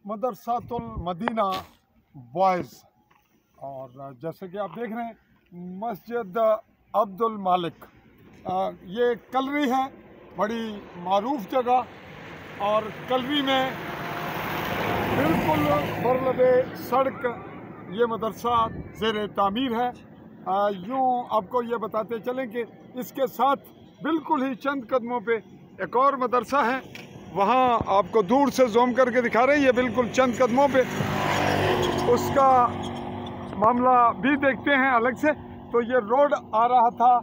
मदरसातुल Medina boys. और जैसे कि आप देख रहे हैं मस्जिद अब्दुल मालिक, ये कलरी है, बड़ी मारूफ जगह। और कलरी में बिल्कुल बरलबे सड़क ये मदरसा ज़ेर तामीर है। यूँ आपको ये बताते चलें कि इसके साथ बिल्कुल ही चंद कदमों पे एक और मदरसा है, वहाँ आपको दूर से ज़ूम करके दिखा रहे हैं, ये बिल्कुल चंद कदमों पे। उसका मामला भी देखते हैं अलग से। तो ये रोड आ रहा था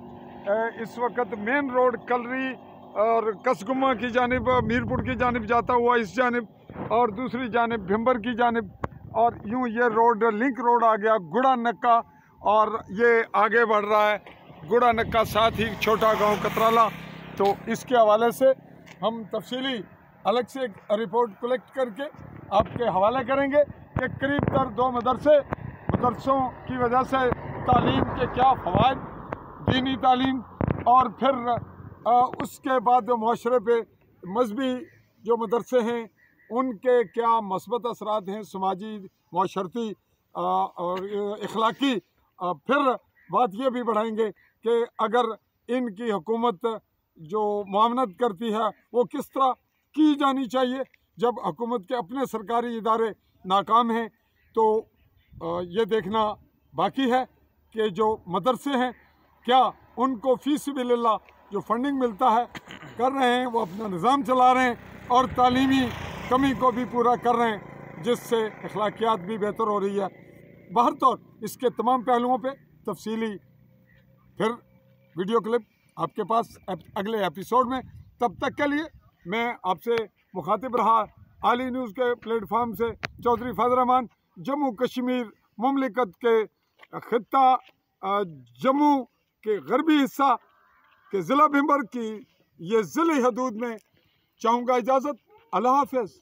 इस वक्त मेन रोड कलरी और कसगुमा की जानिब, मीरपुर की जानिब जाता हुआ इस जानिब, और दूसरी जानिब भिम्बर की जानिब। और यूँ ये रोड लिंक रोड आ गया गुड़ा नक्का, और ये आगे बढ़ रहा है गुड़ा नक्का, साथ ही छोटा गांव कतराला। तो इसके हवाले से हम तफसीली अलग से एक रिपोर्ट कलेक्ट करके आपके हवाले करेंगे कि करीब तर दो मदरसों की वजह से तालीम के क्या फ़वाइद, दीनी तालीम, और फिर उसके बाद माशरे पे मजहबी जो मदरसे हैं उनके क्या मस्बत असरात हैं, समाजी, माशरती और इखलाकी। फिर बात ये भी बढ़ाएंगे कि अगर इनकी हुकूमत जो मुआवनत करती है वो किस तरह की जानी चाहिए। जब हुकूमत के अपने सरकारी इदारे नाकाम हैं तो ये देखना बाकी है कि जो मदरसे हैं क्या उनको फ़ीसबिलिल्लाह जो फंडिंग मिलता है कर रहे हैं, वो अपना निज़ाम चला रहे हैं और तालीमी कमी को भी पूरा कर रहे हैं, जिससे अखलाकियात भी बेहतर हो रही है। बाहर तौर इसके तमाम पहलुओं पे तफसीली फिर वीडियो क्लिप आपके पास अगले एपिसोड में। तब तक के लिए मैं आपसे मुखातिब रहा आली न्यूज़ के प्लेटफार्म से चौधरी फजल रहमान, जम्मू कश्मीर मुमलिकत के खित्ता जम्मू के गरबी हिस्सा के ज़िला भिम्बर की ये ज़िले हदूद में चाहूँगा इजाज़त। अल्लाह हाफ़िज़।